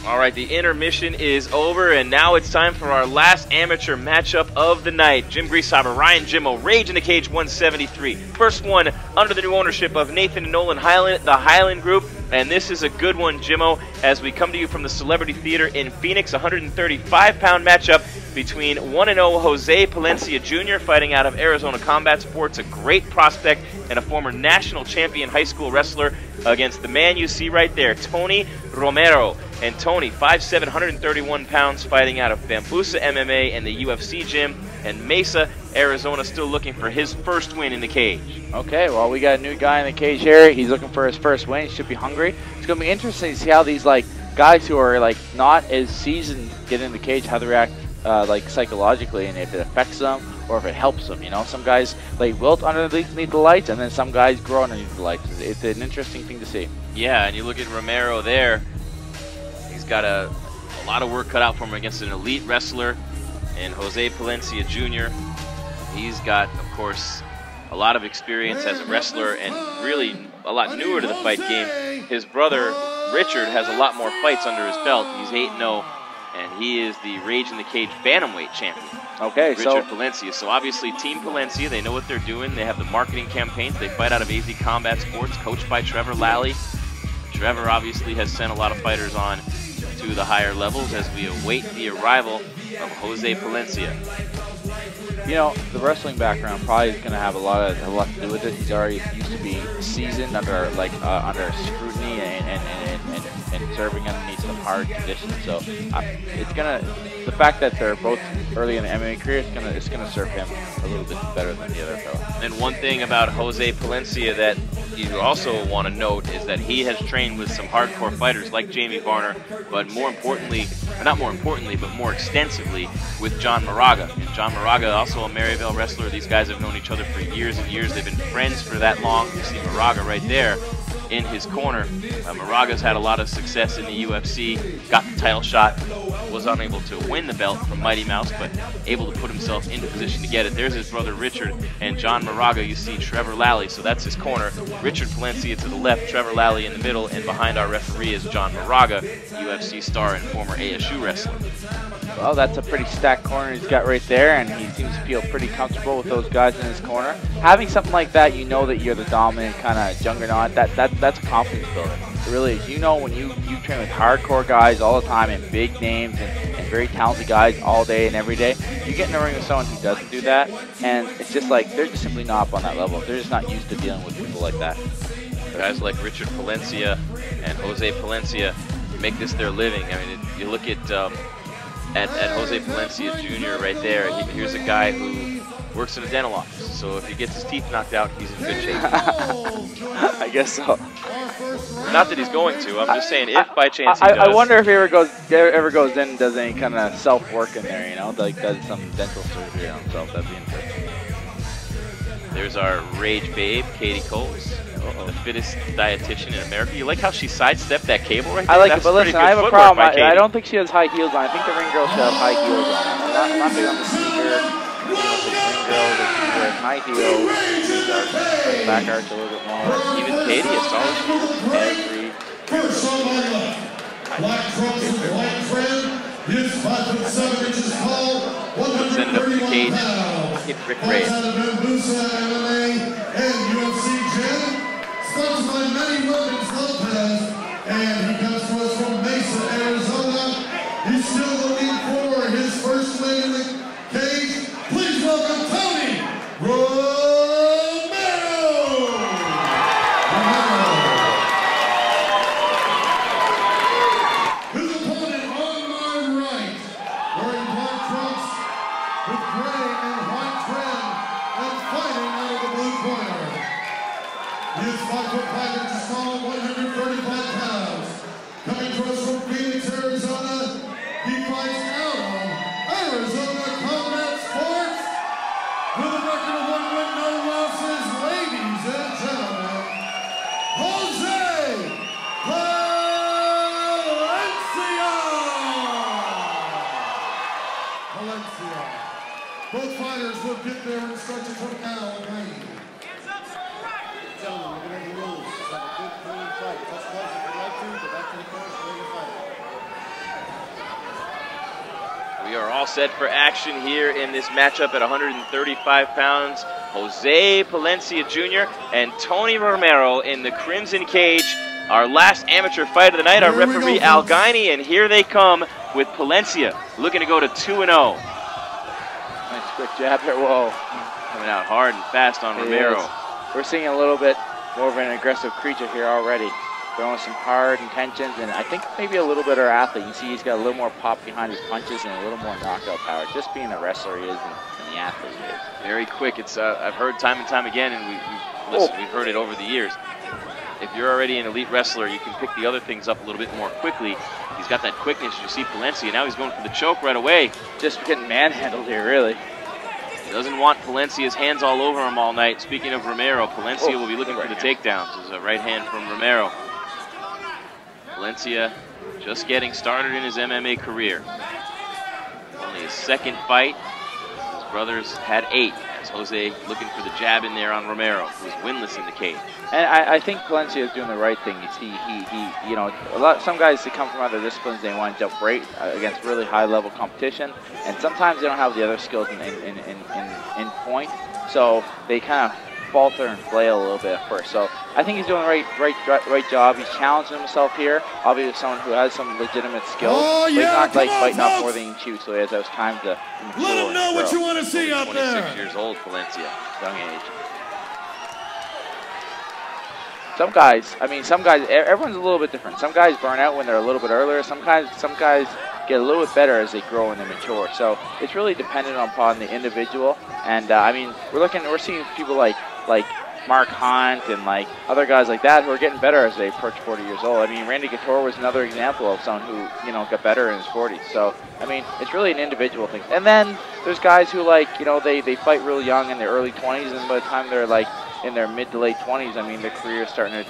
All right, the intermission is over, and now it's time for our last amateur matchup of the night. Jim Griesheimer, Ryan Jimmo, Rage in the Cage 173. First one under the new ownership of Nathan and Nolan Highland, the Highland Group. And this is a good one, Jimmo, as we come to you from the Celebrity Theater in Phoenix. 135-pound matchup between 1-0 Jose Palencia Jr. fighting out of Arizona Combat Sports, a great prospect and a former national champion high school wrestler, against the man you see right there, Tony Romero. And Tony, 5'7", 131 pounds, fighting out of Bambusa MMA and the UFC gym. And Mesa, Arizona, still looking for his first win in the cage. Okay, well, we got a new guy in the cage here. He's looking for his first win. He should be hungry. It's going to be interesting to see how these guys who are not as seasoned get in the cage, how they react psychologically, and if it affects them or if it helps them. You know, some guys wilt underneath the lights, and then some guys grow underneath the lights. It's an interesting thing to see. Yeah, and you look at Romero there. He's got a lot of work cut out for him against an elite wrestler, and Jose Palencia Jr. He's got, of course, a lot of experience as a wrestler and really a lot newer to the fight game. His brother, Richard, has a lot more fights under his belt. He's 8-0, and he is the Rage in the Cage bantamweight champion. Okay, Richard Palencia. So obviously Team Palencia, they know what they're doing. They have the marketing campaigns. They fight out of AZ Combat Sports, coached by Trevor Lally. Trevor obviously has sent a lot of fighters on to the higher levels as we await the arrival of Jose Palencia. You know, the wrestling background probably is going to have a lot to do with it. He's already used to be seasoned under under scrutiny and serving underneath some hard conditions. So it's the fact that they're both early in the MMA career is gonna serve him a little bit better than the other fellow. And one thing about Jose Palencia that you also want to note is that he has trained with some hardcore fighters like Jamie Varner, but more importantly, not more importantly, but more extensively with John Moraga. And John Moraga, also a Maryville wrestler. These guys have known each other for years and years. They've been friends for that long. You see Moraga right there in his corner. Moraga's had a lot of success in the UFC, got the title shot, was unable to win the belt from Mighty Mouse, but able to put himself into position to get it. There's his brother Richard, and John Moraga, you see Trevor Lally, so that's his corner. Richard Palencia to the left, Trevor Lally in the middle, and behind our referee is John Moraga, UFC star and former ASU wrestler. Well, that's a pretty stacked corner he's got right there, and he seems to feel pretty comfortable with those guys in his corner. Having something like that, you know that you're the dominant kind of juggernaut. That's a confidence builder. It really is. You know when you train with hardcore guys all the time and big names and very talented guys all day and every day, you get in the ring with someone who doesn't do that, and it's just like they're just simply not up on that level. They're just not used to dealing with people like that. Guys like Richard Palencia and Jose Palencia make this their living. I mean, you look at Jose Palencia Jr. right there. Here's a guy who works in a dental office, so if he gets his teeth knocked out, he's in good shape. I guess so. Not that he's going to. I'm just saying, if by chance he does. I wonder if he ever goes in and does any kind of self-work in there, you know, does some dental surgery on himself. That'd be interesting. There's our Rage babe, Katie Coles. The fittest dietitian in America. You like how she sidestepped that cable right there? I like it, but listen, I have a problem. I don't think she has high heels on. I think the ring girl should have high heels on. I'm not big on the sneaker. You know, the ring girl that she wears high heels. Back arch a little bit more. Even Katie, as tall as she is. Every. First on my left, black trunks with white trim. His 5'7" inches tall, 135 pounds. Rick Ray. Out of Bambusa MMA and UFC gym. Sponsored by Manny Wilkins Lopez, and he comes to us from Mesa, Arizona. He's still looking for his first win in the cage. Please welcome Tony Romero. His opponent on my right, wearing black trunks with gray and white trim, and fighting out of the blue corner. He is 5'5" inches tall, 135 pounds. Coming to us from Phoenix, Arizona, he fights out of Arizona Combat Sports with a record of 1 win, no losses. Ladies and gentlemen, Jose Palencia. Both fighters will get their instructions from Al Wayne. Gentlemen, we're going to have the rules. Just have a good, clean fight. Touch gloves if you'd like to, but back to the corner, ready to fight. We are all set for action here in this matchup at 135 pounds. Jose Palencia Jr. and Tony Romero in the Crimson Cage. Our last amateur fight of the night, our referee Al Guiney, and here they come with Palencia looking to go to 2-0. Nice quick jab there. Whoa. Coming out hard and fast on Romero. We're seeing a little bit more of an aggressive creature here already. Throwing some hard intentions, and I think maybe a little bit of athlete. You see he's got a little more pop behind his punches and a little more knockout power, just being the wrestler he is and the athlete he is. Very quick. It's I've heard time and time again, and we've heard it over the years. If you're already an elite wrestler, you can pick the other things up a little bit more quickly. He's got that quickness. You see Palencia, now he's going for the choke right away. Just getting manhandled here, really. He doesn't want Palencia's hands all over him all night. Speaking of Romero, Palencia will be looking for the takedowns. There's a right hand from Romero. Palencia just getting started in his MMA career. Only his second fight. His brothers had 8. As Jose looking for the jab in there on Romero, who was winless in the cage. And I think Palencia is doing the right thing. You know, some guys that come from other disciplines, they want to jump right against really high-level competition, and sometimes they don't have the other skills in point, so they kind of falter and flail a little bit at first. So I think he's doing the right job. He's challenging himself here. Obviously, someone who has some legitimate skills. But he's not like fighting off more than he can chew, so he has those time to mature. Let him know what you want to see out there. 26 years old, Palencia, young age. Some guys, everyone's a little bit different. Some guys burn out when they're a little bit earlier. Some guys get a little bit better as they grow and they mature. So it's really dependent upon the individual. And I mean, we're seeing people like Mark Hunt and like other guys like that who are getting better as they approach 40 years old. I mean, Randy Couture was another example of someone who got better in his 40s. So I mean, it's really an individual thing. And then there's guys who they fight real young in their early 20s, and by the time they're like in their mid to late 20s, I mean, their career is starting to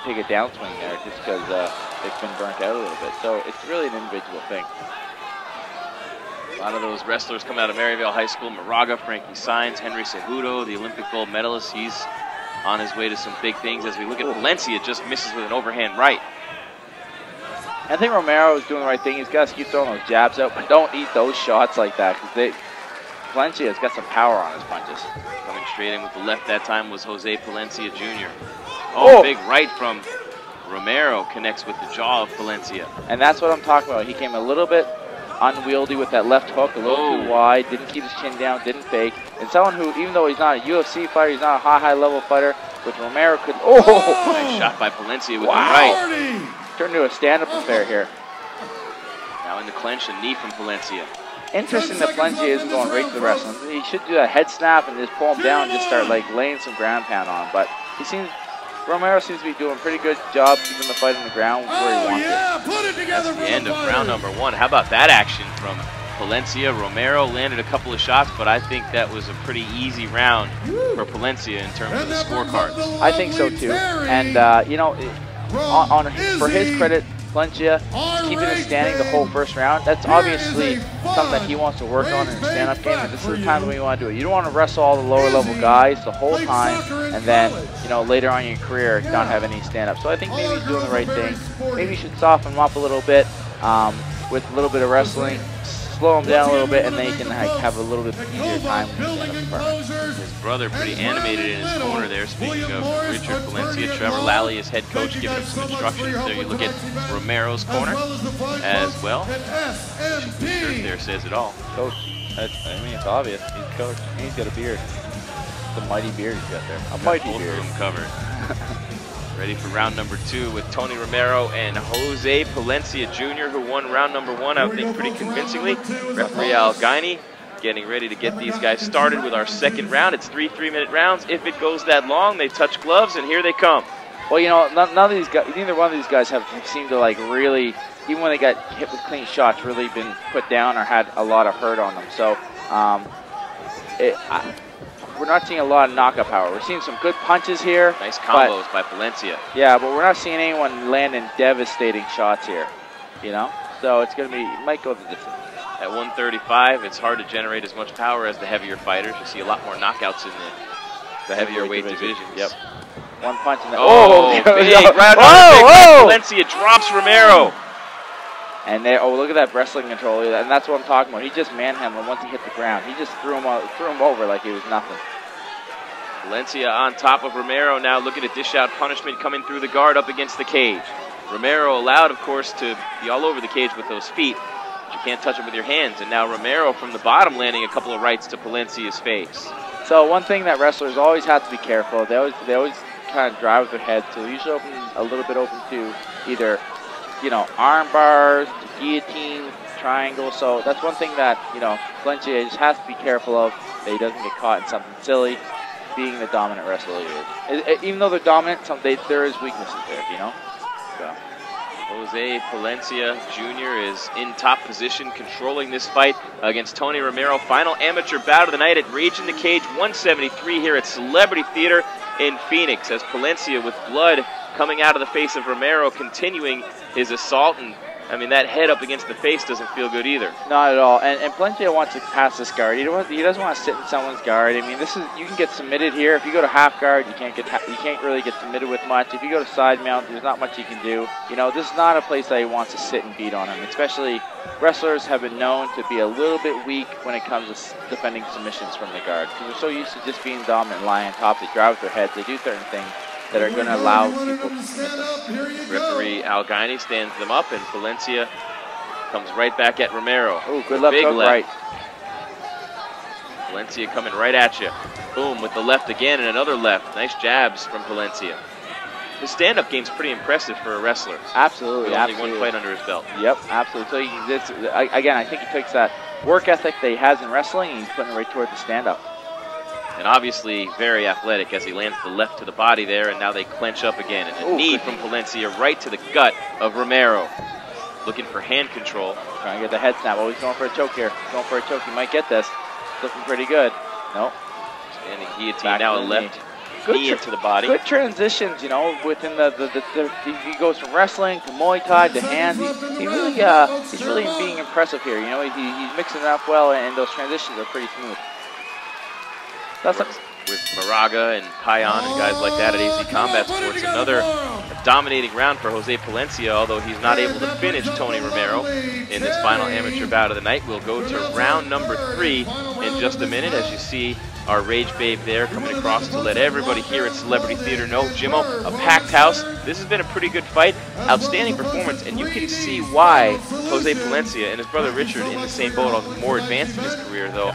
take a downswing there just because they've been burnt out a little bit. So it's really an individual thing. A lot of those wrestlers come out of Maryvale High School. Moraga, Frankie Saenz, Henry Cejudo, the Olympic gold medalist. He's on his way to some big things. As we look at Palencia, just misses with an overhand right. I think Romero is doing the right thing. He's got to keep throwing those jabs out, but don't eat those shots like that, because Palencia's got some power on his punches. Coming straight in with the left that time was Jose Palencia Jr. Oh, big right from Romero connects with the jaw of Palencia. And that's what I'm talking about. He came a little bit unwieldy with that left hook, a little too wide, didn't keep his chin down, didn't fake. And someone who, even though he's not a UFC fighter, he's not a high-level fighter, with Romero could... Nice shot by Palencia with the right. Turned into a stand-up affair here. Now in the clinch, a knee from Palencia. Interesting that Palencia isn't going right to the wrestling. He should do a head snap and just pull him down and just start like laying some ground pound on him. But Romero seems to be doing a pretty good job keeping the fight on the ground where he wants it. That's the end of round number 1. How about that action from Palencia? Romero landed a couple of shots, but I think that was a pretty easy round for Palencia in terms of the scorecards. I think so too. And for his credit, Palencia keeping it standing the whole first round. That's obviously something that he wants to work on in his stand-up game, and this is the time when you want to do it. You don't want to wrestle all the lower-level guys the whole time, and then later on in your career not have any stand-up. So I think maybe he's doing the right thing. Maybe you should soften him up a little bit with a little bit of wrestling, slow him down a little bit, and then you can have a little bit easier time in the stand-up department. His brother pretty animated in his corner there. Speaking of Richard Palencia, Trevor Lally, his head coach, giving him some instructions. There you look at Romero's corner as well. The shirt there says it all. Coach, it's obvious. He's coach. He's got a beard. It's a mighty beard he's got there. A mighty beard. Both of them covered. Ready for round number 2 with Tony Romero and Jose Palencia Jr., who won round number 1, I think, pretty convincingly. Referee Al Guiney getting ready to get these guys started with our second round. It's 3 3-minute rounds. If it goes that long, they touch gloves, and here they come. Well, none of these guys, neither one of these guys have seemed to really, even when they got hit with clean shots, really been put down or had a lot of hurt on them. So we're not seeing a lot of knockout power. We're seeing some good punches here. Nice combos by Palencia. Yeah, but we're not seeing anyone landing devastating shots here. So it's going to be, it might go the distance. At 135, it's hard to generate as much power as the heavier fighters. You see a lot more knockouts in the heavier weight divisions. Yep. One punch in the... Big right on Palencia drops Romero. And they, oh, look at that wrestling control, and that's what I'm talking about. He just manhandled him once he hit the ground. He just threw him over like he was nothing. Palencia on top of Romero now looking to dish out punishment coming through the guard up against the cage. Romero allowed, of course, to be all over the cage with those feet. But you can't touch it with your hands. And now Romero from the bottom landing a couple of rights to Palencia's face. So one thing that wrestlers always have to be careful of, they always kind of drive with their head. So they usually open a little bit open to either, you know, arm bars, to guillotine, triangle. So that's one thing that, you know, Palencia just has to be careful of, that he doesn't get caught in something silly, being the dominant wrestler he is. Even though they're dominant, there is weaknesses there, you know. So. Jose Palencia Jr. is in top position, controlling this fight against Tony Romero. Final amateur bout of the night at Rage in the Cage 173 here at Celebrity Theater in Phoenix, as Palencia, with blood coming out of the face of Romero, continuing his assault. And I mean, that head up against the face doesn't feel good either. Not at all. And Palencia wants to pass this guard. He doesn't want to sit in someone's guard. I mean, you can get submitted here. If you go to half guard, you can't really get submitted with much. If you go to side mount, there's not much you can do. You know, this is not a place that he wants to sit and beat on him. Especially wrestlers have been known to be a little bit weak when it comes to defending submissions from the guard, because they're so used to just being dominant and lying on top. They drive with their heads. They do certain things that are going to allow people to submit them. Referee Al Guiney stands them up, and Palencia comes right back at Romero. Oh, good left hook, right. Palencia coming right at you. Boom, with the left again, and another left. Nice jabs from Palencia. His stand-up game's pretty impressive for a wrestler. Absolutely, With only one fight under his belt. Yep, absolutely. So again, I think he takes that work ethic that he has in wrestling, and he's putting it right toward the stand-up. And obviously very athletic as he lands the left to the body there, and now they clench up again. And a knee from Palencia right to the gut of Romero. Looking for hand control. Trying to get the head snap. Oh, he's going for a choke here. Going for a choke. He might get this. Looking pretty good. Nope. Standing guillotine, now a left knee into the body. Good transitions, you know, within he goes from wrestling to Muay Thai to hands. He's really being impressive here. You know, he's mixing it up well, and those transitions are pretty smooth. With Moraga and Payan and guys like that at AZ Combat Sports, another dominating round for Jose Palencia, although he's not able to finish Tony Romero in this final amateur bout of the night. We'll go to round number 3 in just a minute, as you see our Rage Babe there coming across to let everybody here at Celebrity Theater know. Jimmo, a packed house. This has been a pretty good fight. Outstanding performance, and you can see why Jose Palencia and his brother Richard, in the same boat, although more advanced in his career though,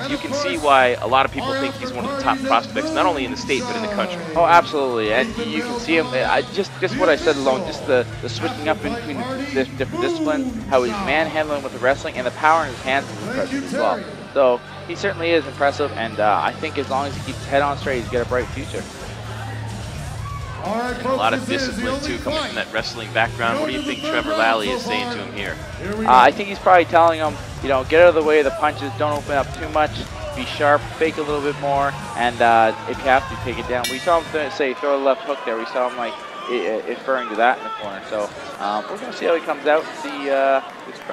you can see why a lot of people think he's one of the top prospects, not only in the state, but in the country. Oh, absolutely. And you can see him, just what I said alone, just the switching up in between the different disciplines, how he's manhandling with the wrestling, and the power in his hands is impressive as well. So he certainly is impressive, and I think as long as he keeps his head on straight, he's got a bright future. And a lot of discipline, too, coming from that wrestling background. What do you think Trevor Lally is saying to him here? I think he's probably telling him, you know, get out of the way of the punches, don't open up too much, be sharp, fake a little bit more, and if you have to, take it down. We saw him say throw the left hook there. We saw him like referring to that in the corner. So we're going to see how he comes out. See,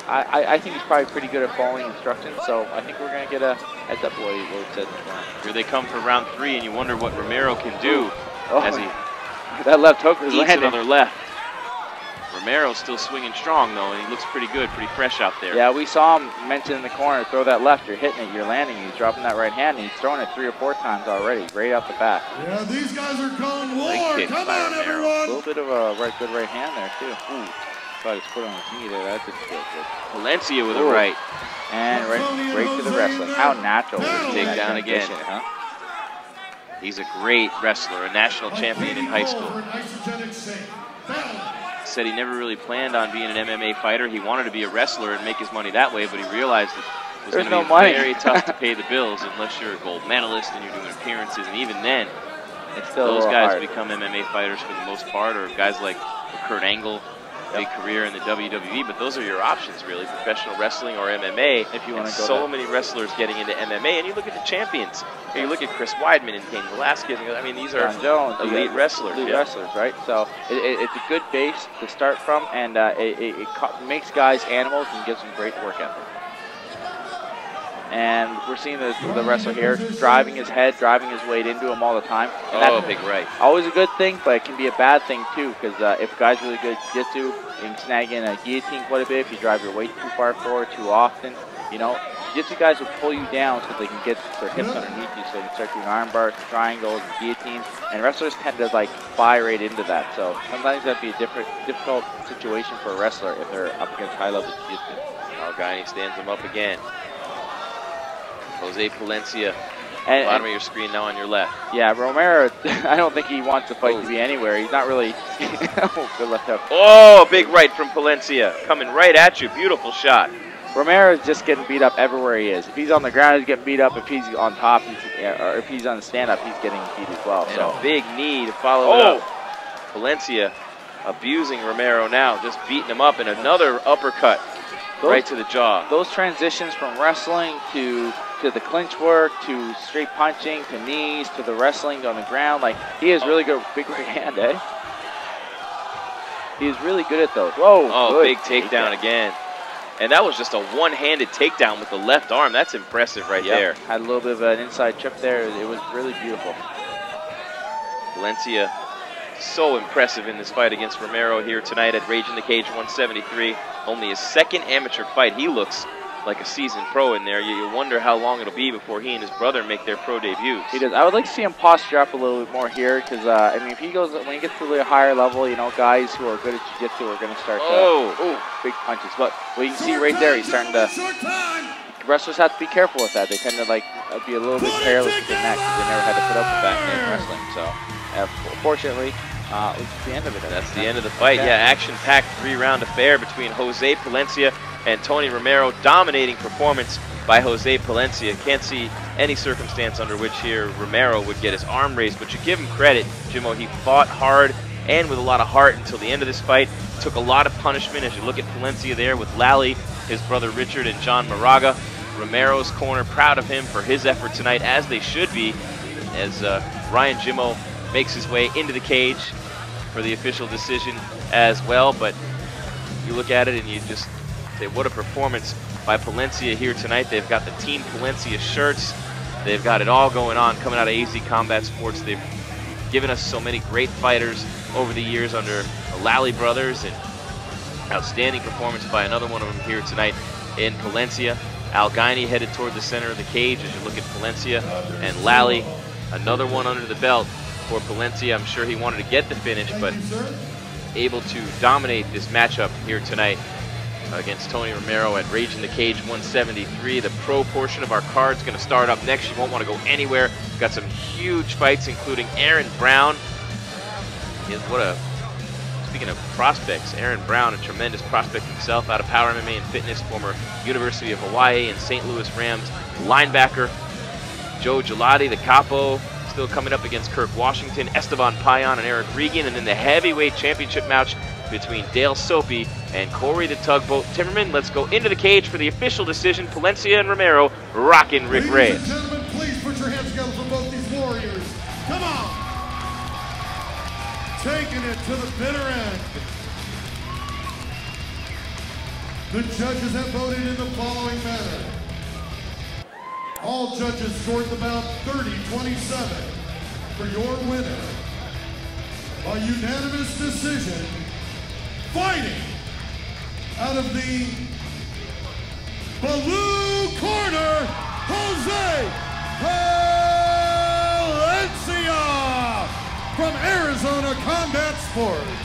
I think he's probably pretty good at following instructions. So I think we're going to get a heads up what he said in the corner. Here they come for round 3, and you wonder what Romero can do as he that left hook was eats landing. Another left. Romero's still swinging strong, though, and he looks pretty good, pretty fresh out there. Yeah, we saw him mention in the corner, throw that left, you're hitting it, you're landing, he's dropping that right hand, and he's throwing it 3 or 4 times already, right off the bat. Yeah, these guys are calling war. Come by on, Romero. everyone. A little bit of a good right hand there, too. Ooh, thought his foot on his knee there, that didn't feel good. Palencia with a right. And right to the wrestling. How natural. Take down again. Huh? He's a great wrestler, a national champion in high school. Said he never really planned on being an MMA fighter. He wanted to be a wrestler and make his money that way, but he realized it was going to be very tough to pay the bills unless you're a gold medalist and you're doing appearances. And even then, it's still those guys hard. become MMA fighters for the most part, or guys like Kurt Angle, big career in the WWE, but those are your options, really, professional wrestling or MMA. If you want to go so many wrestlers getting into MMA, and you look at the champions. You look at Chris Weidman and Cain Velasquez, and I mean, these are elite wrestlers. Elite wrestlers, right? So it's a good base to start from, and it makes guys animals and gives them great work ethic. And we're seeing the wrestler here driving his head, driving his weight into him all the time. And that's big right. Always a good thing, but it can be a bad thing too, because if a guy's really good at jiu-jitsu, you can snag in a guillotine quite a bit if you drive your weight too far forward too often. You know, jiu-jitsu guys will pull you down so they can get their hips underneath you, so you can start doing arm bars, triangles, and guillotines. And wrestlers tend to like fly right into that. So sometimes that'd be a difficult situation for a wrestler if they're up against high-level jiu-jitsu. Algaini stands him up again. Jose Palencia, bottom of your screen now on your left. Yeah, Romero, I don't think he wants the fight to be anywhere. He's not really... oh, good left hook. Oh, big right from Palencia. Coming right at you. Beautiful shot. Romero is just getting beat up everywhere he is. If he's on the ground, he's getting beat up. If he's on top, or if he's on the stand-up, he's getting beat as well. And a big knee to follow it up. Palencia abusing Romero now, just beating him up, and another uppercut right to the jaw. Those transitions from wrestling to the clinch work, to straight punching, to knees, to the wrestling on the ground. Like, he is really good with big right hand, eh? He is really good at those. Whoa. Oh, big takedown again. And that was just a one-handed takedown with the left arm. That's impressive right there. Had a little bit of an inside trip there. It was really beautiful. Palencia, so impressive in this fight against Romero here tonight at Rage in the Cage 173. Only his second amateur fight. He looks like a seasoned pro in there. You wonder how long it'll be before he and his brother make their pro debuts. He does. I would like to see him posture up a little bit more here, because I mean, if he goes, when he gets to the higher level, you know, guys who are good at jiu-jitsu are going to start big punches. But what you can see right there, he's starting to. Wrestlers have to be careful with that. They tend to like be a little bit careless with the neck, because they never had to put up with that in wrestling. So, fortunately, it's the end of it. That's the end of the fight. Yeah, action-packed 3-round affair between Jose Palencia and Tony Romero. Dominating performance by Jose Palencia. Can't see any circumstance under which here Romero would get his arm raised, but you give him credit, Jimmo. He fought hard and with a lot of heart until the end of this fight. Took a lot of punishment as you look at Palencia there with Lally, his brother Richard, and John Moraga. Romero's corner, proud of him for his effort tonight, as they should be, as Ryan Jimmo makes his way into the cage for the official decision as well. But you look at it and you just say, what a performance by Palencia here tonight. They've got the Team Palencia shirts. They've got it all going on coming out of AZ Combat Sports. They've given us so many great fighters over the years under the Lally brothers, and outstanding performance by another one of them here tonight in Palencia. Algaini headed toward the center of the cage as you look at Palencia, and Lally, another one under the belt for Palencia. I'm sure he wanted to get the finish, but able to dominate this matchup here tonight against Tony Romero at Rage in the Cage 173. The pro portion of our card is going to start up next. You won't want to go anywhere. We've got some huge fights, including Aaron Brown. Speaking of prospects, Aaron Brown, a tremendous prospect himself out of Power MMA and Fitness, former University of Hawaii and St. Louis Rams linebacker. Joe Gelati, the capo, still coming up against Kirk Washington, Esteban Payan, and Eric Regan. And then the heavyweight championship match between Dale Soapy and Corey the Tugboat Timmerman. Let's go into the cage for the official decision. Palencia and Romero rocking Rick Reyes. Ladies and gentlemen, please put your hands together for both these warriors. Come on! Taking it to the bitter end. The judges have voted in the following manner. All judges scored the bout 30-27 for your winner. By unanimous decision, fighting out of the blue corner, Jose Palencia from Arizona Combat Sports.